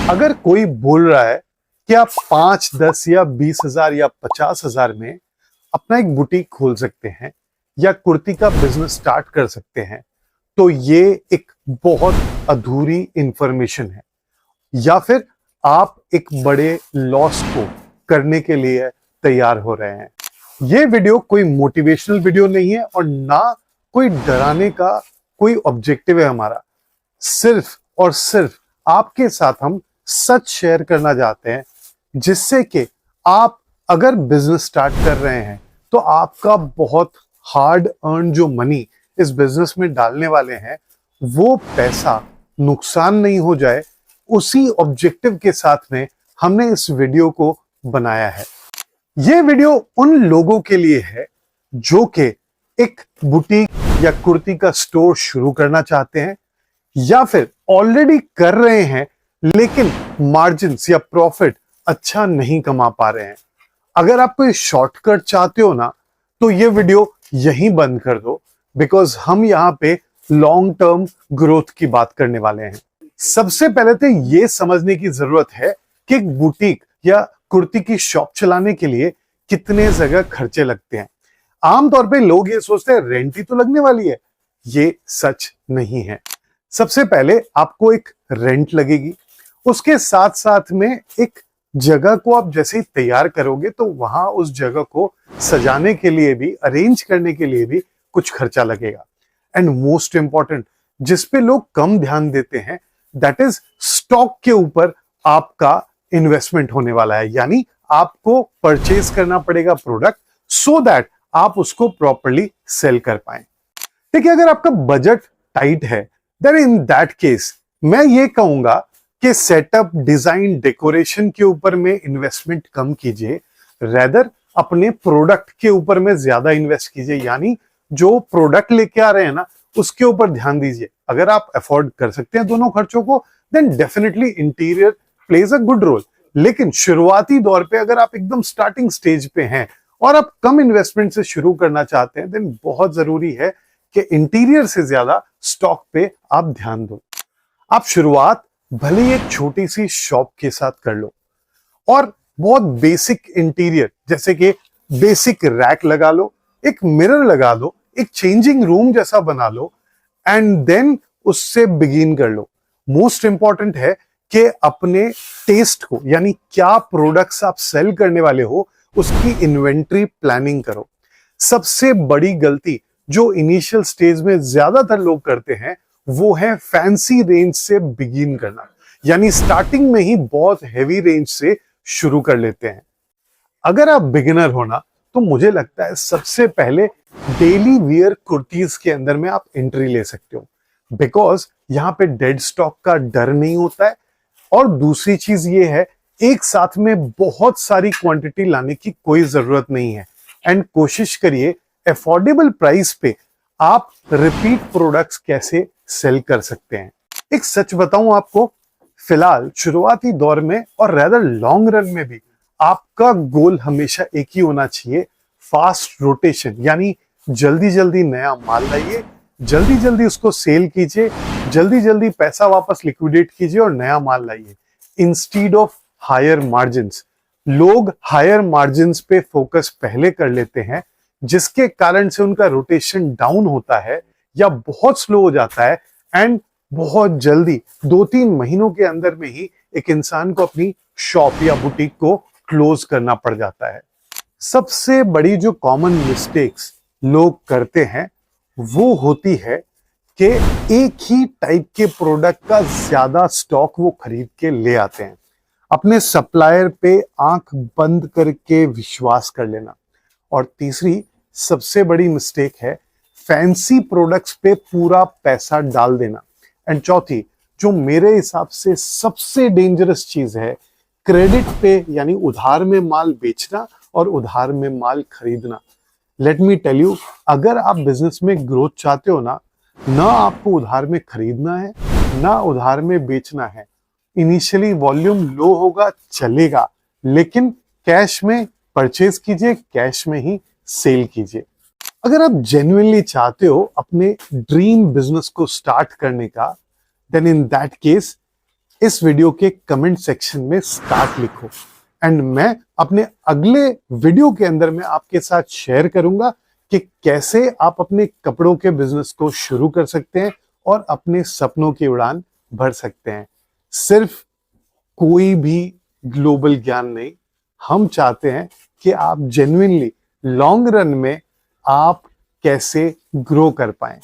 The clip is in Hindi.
अगर कोई बोल रहा है कि आप 5, 10 या 20 हजार या 50 हजार में अपना एक बुटीक खोल सकते हैं या कुर्ती का बिजनेस स्टार्ट कर सकते हैं, तो ये एक बहुत अधूरी इंफॉर्मेशन है, या फिर आप एक बड़े लॉस को करने के लिए तैयार हो रहे हैं। ये वीडियो कोई मोटिवेशनल वीडियो नहीं है और ना कोई डराने का कोई ऑब्जेक्टिव है हमारा। सिर्फ और सिर्फ आपके साथ हम सच शेयर करना चाहते हैं, जिससे कि आप अगर बिजनेस स्टार्ट कर रहे हैं तो आपका बहुत हार्ड अर्न जो मनी इस बिजनेस में डालने वाले हैं, वो पैसा नुकसान नहीं हो जाए। उसी ऑब्जेक्टिव के साथ में हमने इस वीडियो को बनाया है। ये वीडियो उन लोगों के लिए है जो कि एक बुटीक या कुर्ती का स्टोर शुरू करना चाहते हैं, या फिर ऑलरेडी कर रहे हैं लेकिन मार्जिन्स या प्रॉफिट अच्छा नहीं कमा पा रहे हैं। अगर आप कोई शॉर्टकट चाहते हो ना, तो ये वीडियो यहीं बंद कर दो, बिकॉज हम यहां पे लॉन्ग टर्म ग्रोथ की बात करने वाले हैं। सबसे पहले तो ये समझने की जरूरत है कि एक बुटीक या कुर्ती की शॉप चलाने के लिए कितने जगह खर्चे लगते हैं। आमतौर पे लोग ये सोचते हैं रेंट ही तो लगने वाली है। ये सच नहीं है। सबसे पहले आपको एक रेंट लगेगी, उसके साथ साथ में एक जगह को आप जैसे ही तैयार करोगे तो वहां उस जगह को सजाने के लिए भी, अरेंज करने के लिए भी कुछ खर्चा लगेगा। एंड मोस्ट इंपॉर्टेंट, जिस पे लोग कम ध्यान देते हैं, दैट इज स्टॉक के ऊपर आपका इन्वेस्टमेंट होने वाला है। यानी आपको परचेज करना पड़ेगा प्रोडक्ट, सो दैट आप उसको प्रॉपरली सेल कर पाए। ठीक है, अगर आपका बजट टाइट है, देन इन दैट केस मैं ये कहूंगा कि सेटअप, डिजाइन, डेकोरेशन के ऊपर में इन्वेस्टमेंट कम कीजिए, रेदर अपने प्रोडक्ट के ऊपर में ज्यादा इन्वेस्ट कीजिए। यानी जो प्रोडक्ट लेके आ रहे हैं ना, उसके ऊपर ध्यान दीजिए। अगर आप अफोर्ड कर सकते हैं दोनों खर्चों को, then definitely interior plays a good role. लेकिन शुरुआती दौर पे अगर आप एकदम स्टार्टिंग स्टेज पे हैं और आप कम इन्वेस्टमेंट से शुरू करना चाहते हैं, देन बहुत जरूरी है कि इंटीरियर से ज्यादा स्टॉक पे आप ध्यान दो। आप शुरुआत भले ही एक छोटी सी शॉप के साथ कर लो और बहुत बेसिक इंटीरियर, जैसे कि बेसिक रैक लगा लो, एक मिरर लगा लो, एक चेंजिंग रूम जैसा बना लो, एंड देन उससे बिगिन कर लो। मोस्ट इंपॉर्टेंट है कि अपने टेस्ट को, यानी क्या प्रोडक्ट्स आप सेल करने वाले हो, उसकी इन्वेंट्री प्लानिंग करो। सबसे बड़ी गलती जो इनिशियल स्टेज में ज्यादातर लोग करते हैं, वो है फैंसी रेंज से बिगिन करना। यानी स्टार्टिंग में ही बहुत हैवी रेंज से शुरू कर लेते हैं। अगर आप बिगिनर हो ना, तो मुझे लगता है सबसे पहले डेली वियर कुर्तीज के अंदर में आप एंट्री ले सकते हो, बिकॉज यहां पे डेड स्टॉक का डर नहीं होता है। और दूसरी चीज ये है, एक साथ में बहुत सारी क्वांटिटी लाने की कोई जरूरत नहीं है। एंड कोशिश करिए अफोर्डेबल प्राइस पे आप रिपीट प्रोडक्ट्स कैसे सेल कर सकते हैं। एक सच बताऊं आपको, फिलहाल शुरुआती दौर में और रेदर लॉन्ग रन में भी आपका गोल हमेशा एक ही होना चाहिए, फास्ट रोटेशन। यानी जल्दी जल्दी नया माल लाइए, जल्दी जल्दी उसको सेल कीजिए, जल्दी जल्दी पैसा वापस लिक्विडेट कीजिए और नया माल लाइए, इंस्टीड ऑफ हायर मार्जिन्स। लोग हायर मार्जिन्स पे फोकस पहले कर लेते हैं, जिसके कारण से उनका रोटेशन डाउन होता है या बहुत स्लो हो जाता है, एंड बहुत जल्दी 2-3 महीनों के अंदर में ही एक इंसान को अपनी शॉप या बुटीक को क्लोज करना पड़ जाता है। सबसे बड़ी जो कॉमन मिस्टेक्स लोग करते हैं, वो होती है कि एक ही टाइप के प्रोडक्ट का ज्यादा स्टॉक वो खरीद के ले आते हैं। अपने सप्लायर पे आंख बंद करके विश्वास कर लेना। और तीसरी सबसे बड़ी मिस्टेक है फैंसी प्रोडक्ट्स पे पूरा पैसा डाल देना। एंड चौथी, जो मेरे हिसाब से सबसे डेंजरस चीज है, क्रेडिट पे यानी उधार में माल बेचना और उधार में माल खरीदना। लेट मी टेल यू, अगर आप बिजनेस में ग्रोथ चाहते हो ना आपको उधार में खरीदना है, ना उधार में बेचना है। इनिशियली वॉल्यूम लो होगा, चलेगा, लेकिन कैश में परचेज कीजिए, कैश में ही सेल कीजिए। अगर आप जेन्युइनली चाहते हो अपने ड्रीम बिजनेस को स्टार्ट करने का, देन इन दैट केस इस वीडियो के कमेंट सेक्शन में स्टार्ट लिखो एंड मैं अपने अगले वीडियो के अंदर मैं आपके साथ शेयर करूंगा कि कैसे आप अपने कपड़ों के बिजनेस को शुरू कर सकते हैं और अपने सपनों की उड़ान भर सकते हैं। सिर्फ कोई भी ग्लोबल ज्ञान नहीं, हम चाहते हैं कि आप जेन्युइनली लॉन्ग रन में आप कैसे ग्रो कर पाएं।